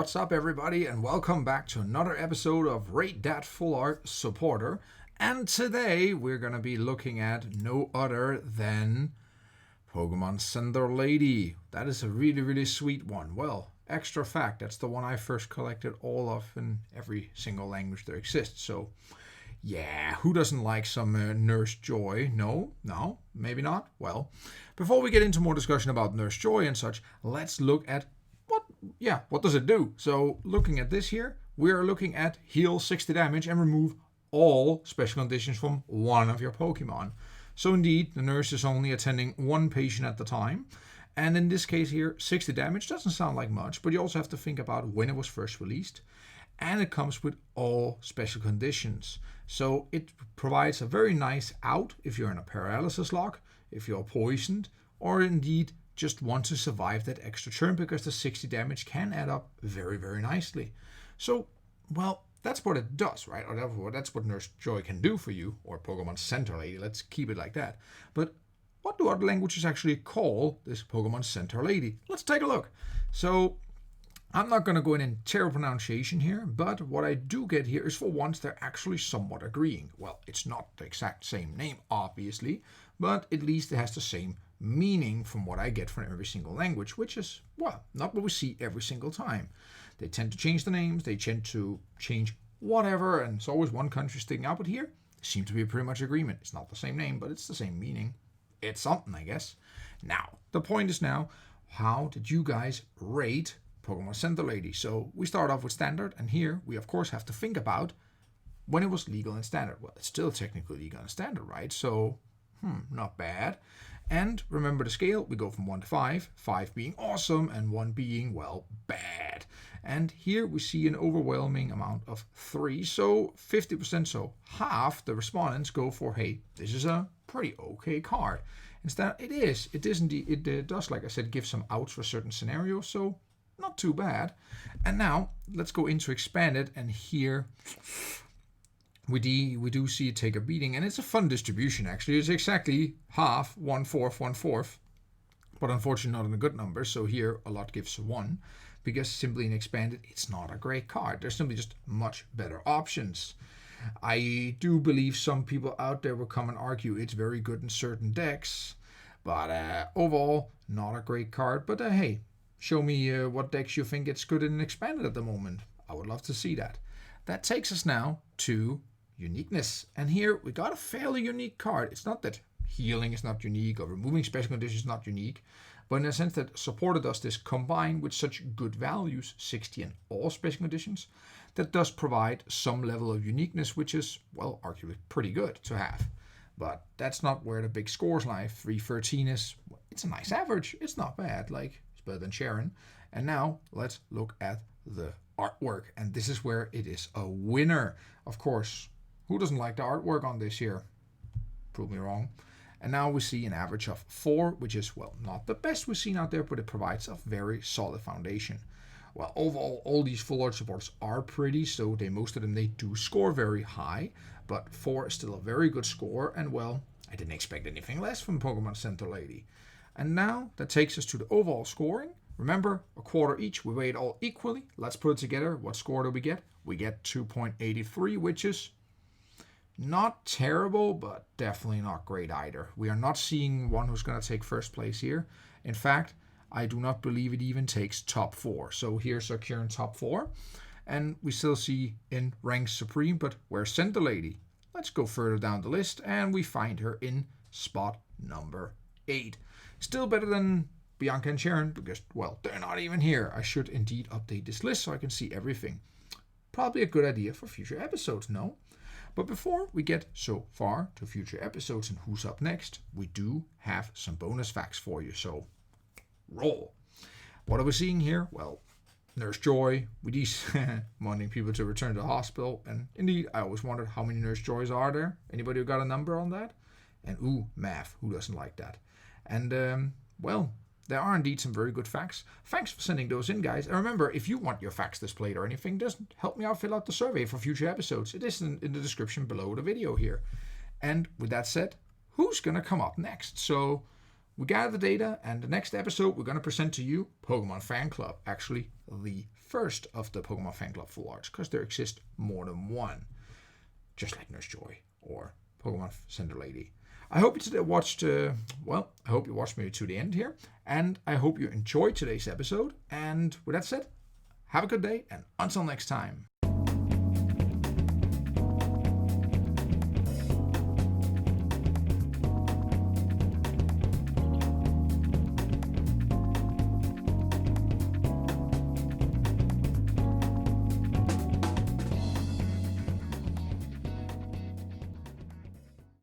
What's up, everybody, and welcome back to another episode of Rate That Full Art Supporter. And today we're going to be looking at no other than Pokémon Center Lady. That is a really sweet one. Well, extra fact, that's the one I first collected all of in every single language there exists. So, yeah, who doesn't like some Nurse Joy? No, maybe not. Well, before we get into more discussion about Nurse Joy and such, let's look at what does it do? So looking at this here, we are looking at heal 60 damage and remove all special conditions from one of your Pokemon. So indeed, the nurse is only attending one patient at the time. And in this case here, 60 damage doesn't sound like much, but you also have to think about when it was first released. And it comes with all special conditions. So it provides a very nice out if you're in a paralysis lock, if you're poisoned, or indeed just want to survive that extra turn, because the 60 damage can add up very nicely. So, well, that's what it does, right? Or that's what Nurse Joy can do for you, or Pokemon Center Lady. Let's keep it like that. But what do other languages actually call this Pokemon Center Lady? Let's take a look. So, I'm not going to go in terrible pronunciation here, but what I do get here is, for once, they're actually somewhat agreeing. Well, it's not the exact same name, obviously, but at least it has the same meaning from what I get from every single language, which is, well, not what we see every single time. They tend to change the names, they tend to change whatever, and it's always one country sticking out, but here, there seems to be a pretty much agreement. It's not the same name, but it's the same meaning. It's something, I guess. Now, the point is now, how did you guys rate Pokemon Center Lady? So we start off with standard, and here we of course have to think about when it was legal in standard. Well, it's still technically legal in standard, right? So, not bad. And remember the scale, we go from 1 to 5, 5 being awesome and 1 being, well, bad. And here we see an overwhelming amount of 3, so 50%, so half the respondents go for, hey, this is a pretty okay card. Instead, it is indeed, it does, like I said, give some outs for certain scenarios, so not too bad. And now, let's go into expanded, and here we do see it take a beating, and it's a fun distribution actually. It's exactly half, 1/4, 1/4, but unfortunately not in a good number. So here a lot gives 1, because simply in expanded it's not a great card. There's simply just much better options. I do believe some people out there will come and argue it's very good in certain decks, but overall not a great card. But hey, show me what decks you think it's good in expanded at the moment. I would love to see that. That takes us now to uniqueness, and here we got a fairly unique card. It's not that healing is not unique or removing special conditions is not unique, but in the sense that supported does this combined with such good values, 60 and all special conditions, that does provide some level of uniqueness, which is, well, arguably pretty good to have. But that's not where the big scores lie. 313 is, it's a nice average. It's not bad, like it's better than Sharon. And now let's look at the artwork, and this is where it is a winner. Of course, who doesn't like the artwork on this here? Prove me wrong. And now we see an average of 4, which is, well, not the best we've seen out there, but it provides a very solid foundation. Well, overall, all these full art supporters are pretty, so most of them do score very high, but 4 is still a very good score, and well, I didn't expect anything less from Pokemon Center Lady. And now that takes us to the overall scoring. Remember, a quarter each, we weigh it all equally. Let's put it together. What score do we get? We get 2.83, which is not terrible, but definitely not great either. We are not seeing one who's going to take first place here. In fact, I do not believe it even takes top 4. So here's our current top 4. And we still see in ranks supreme, but where's Center Lady? Let's go further down the list, and we find her in spot number 8. Still better than Bianca and Sharon, because, well, they're not even here. I should indeed update this list so I can see everything. Probably a good idea for future episodes, no? But before we get so far to future episodes and who's up next, we do have some bonus facts for you, so roll. What are we seeing here? Well, Nurse Joy, with these wanting people to return to the hospital, and indeed, I always wondered how many Nurse Joys are there? Anybody who got a number on that? And math, who doesn't like that? And, well, there are indeed some very good facts. Thanks for sending those in, guys. And remember, if you want your facts displayed or anything, just help me out, fill out the survey for future episodes. It is in the description below the video here. And with that said, who's going to come up next? So we gather the data, and the next episode we're going to present to you Pokemon Fan Club. Actually, the first of the Pokemon Fan Club full arts, because there exist more than one. Just like Nurse Joy or Pokemon Center Lady. I hope you watched, I hope you watched me to the end here. And I hope you enjoyed today's episode. And with that said, have a good day, and until next time.